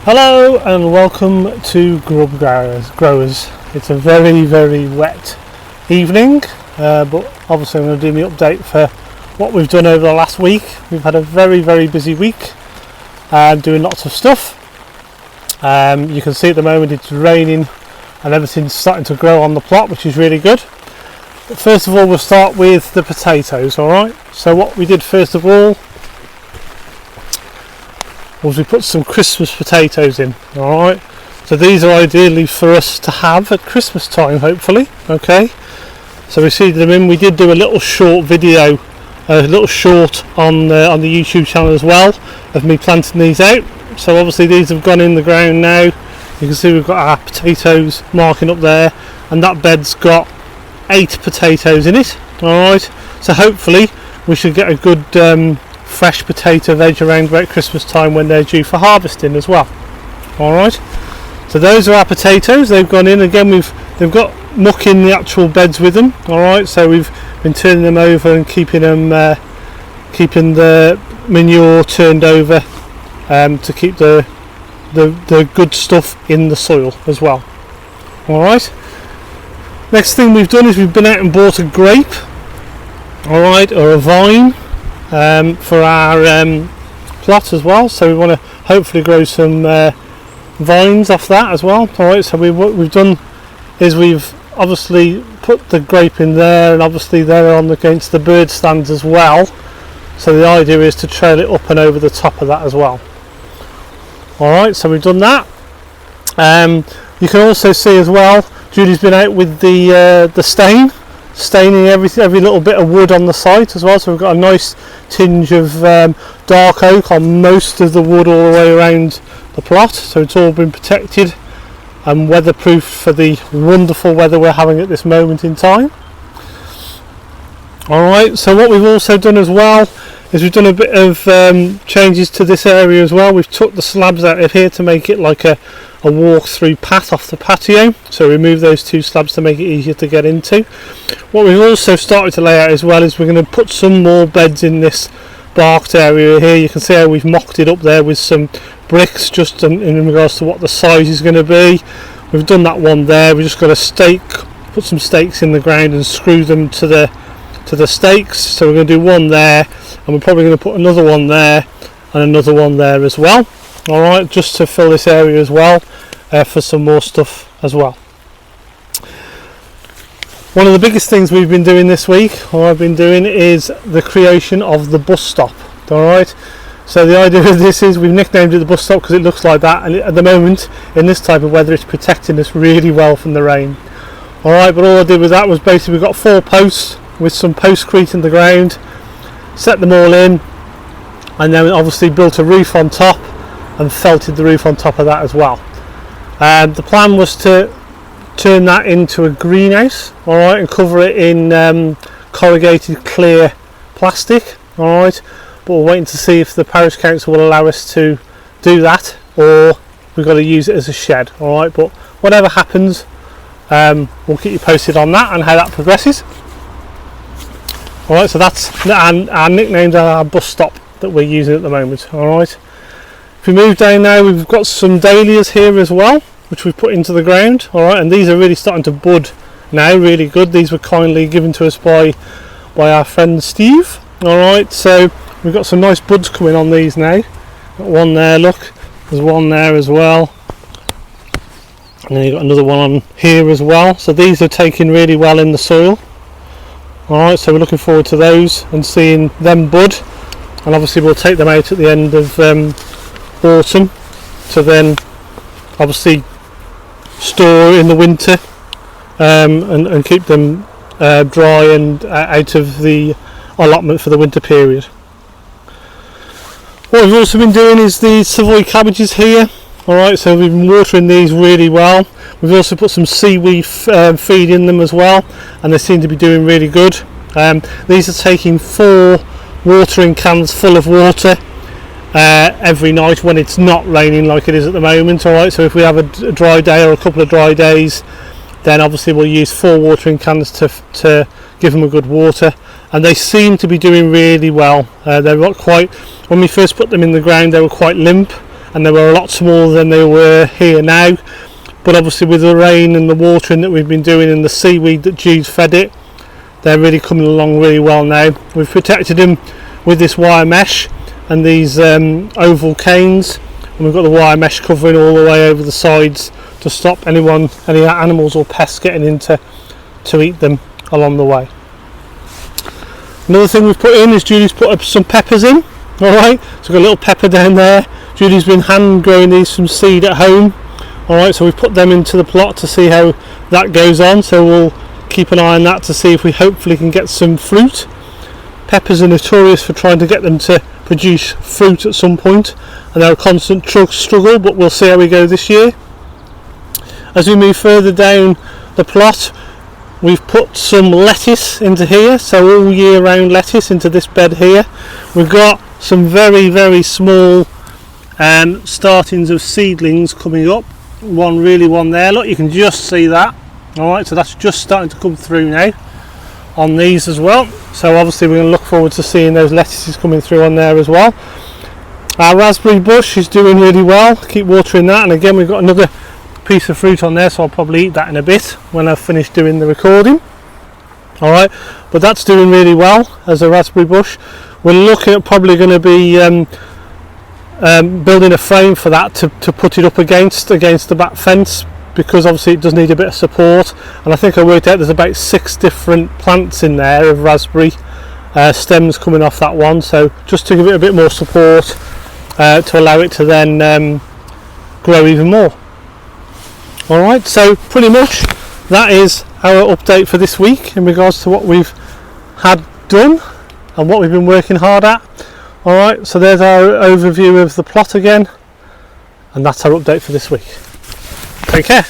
Hello and welcome to Grub Growers. It's a very wet evening, but obviously I'm going to do my update for what we've done over the last week. We've had a very busy week doing lots of stuff. You can see at the moment it's raining and everything's starting to grow on the plot, which is really good. But first of all, we'll start with the potatoes. Alright, so what we did first of all was we put some Christmas potatoes in. Alright, so these are ideally for us to have at Christmas time, hopefully. Okay, so we seeded them in. We did do a little short video, a little short on the YouTube channel as well, of me planting these out. So obviously these have gone in the ground now. You can see we've got our potatoes marking up there, and that bed's got 8 potatoes in it. Alright, so hopefully we should get a good fresh potato veg around about Christmas time when they're due for harvesting as well. Alright, so those are our potatoes. They've gone in again. They've got muck in the actual beds with them. Alright, so we've been turning them over and keeping keeping the manure turned over to keep the good stuff in the soil as well. Alright, next thing we've done is we've been out and bought a grape, alright, or a vine, for our plot as well. So we want to hopefully grow some vines off that as well. Alright, so what we've done is we've obviously put the grape in there, and obviously they're on against the bird stands as well. So the idea is to trail it up and over the top of that as well. Alright, so we've done that. You can also see as well, Julie's been out with the staining every little bit of wood on the site as well. So we've got a nice tinge of dark oak on most of the wood all the way around the plot. So it's all been protected and weatherproof for the wonderful weather we're having at this moment in time. Alright, so what we've also done as well is we've done a bit of changes to this area as well. We've took the slabs out of here to make it like a walk-through path off the patio. So remove those 2 slabs to make it easier to get into. What we've also started to lay out as well is we're going to put some more beds in this barked area here. You can see how we've mocked it up there with some bricks, just in regards to what the size is going to be. We've done that one there. We've just got a put some stakes in the ground and screw them to the stakes. So we're going to do one there, and we're probably going to put another one there and another one there as well. Alright, just to fill this area as well, for some more stuff as well. One of the biggest things we've been doing this week, or I've been doing, is the creation of the bus stop. Alright, so the idea of this is we've nicknamed it the bus stop because it looks like that, and at the moment in this type of weather it's protecting us really well from the rain. Alright, but all I did with that was basically we've got 4 posts with some postcrete in the ground, set them all in, and then obviously built a roof on top and felted the roof on top of that as well. The plan was to turn that into a greenhouse, alright, and cover it in corrugated clear plastic, alright, but we're waiting to see if the parish council will allow us to do that, or we've got to use it as a shed. Alright, but whatever happens, we'll keep you posted on that and how that progresses. Alright, so that's our nicknamed our bus stop that we're using at the moment. Alright, if we move down now, we've got some dahlias here as well, which we've put into the ground. Alright, and these are really starting to bud now, really good. These were kindly given to us by our friend Steve. Alright, so we've got some nice buds coming on these now. Got one there, look, there's one there as well, and then you've got another one on here as well. So these are taking really well in the soil. Alright, so we're looking forward to those and seeing them bud, and obviously we'll take them out at the end of autumn to then obviously store in the winter, and keep them dry and out of the allotment for the winter period. What we've also been doing is the Savoy cabbages here. Alright, so we've been watering these really well. We've also put some seaweed feed in them as well, and they seem to be doing really good. These are taking 4 watering cans full of water every night when it's not raining like it is at the moment. Alright, so if we have a dry day or a couple of dry days, then obviously we'll use 4 watering cans to give them a good water, and they seem to be doing really well. They're not quite, when we first put them in the ground they were quite limp, and they were a lot smaller than they were here now. But obviously with the rain and the watering that we've been doing and the seaweed that Jude's fed it, they're really coming along really well now. We've protected them with this wire mesh and these oval canes, and we've got the wire mesh covering all the way over the sides to stop any animals or pests getting in to eat them along the way. Another thing we've put in is Judy's put up some peppers in. Alright, so we've got a little pepper down there. Judy's been hand growing these from seed at home. Alright, so we've put them into the plot to see how that goes on, so we'll keep an eye on that to see if we hopefully can get some fruit. Peppers are notorious for trying to get them to produce fruit at some point, and they're a constant struggle, but we'll see how we go this year. As we move further down the plot, we've put some lettuce into here, so all year round lettuce into this bed here. We've got some very small startings of seedlings coming up. One there, look, you can just see that. Alright, so that's just starting to come through now on these as well, so obviously we're going to look forward to seeing those lettuces coming through on there as well. Our raspberry bush is doing really well, keep watering that, and again we've got another piece of fruit on there, so I'll probably eat that in a bit when I've finished doing the recording. Alright, but that's doing really well as a raspberry bush. We're looking at probably going to be building a frame for that to put it up against the back fence, because obviously it does need a bit of support, and I think I worked out there's about 6 different plants in there of raspberry stems coming off that one, so just to give it a bit more support to allow it to then grow even more. Alright, so pretty much that is our update for this week in regards to what we've had done and what we've been working hard at. Alright, so there's our overview of the plot again, and that's our update for this week. Take care.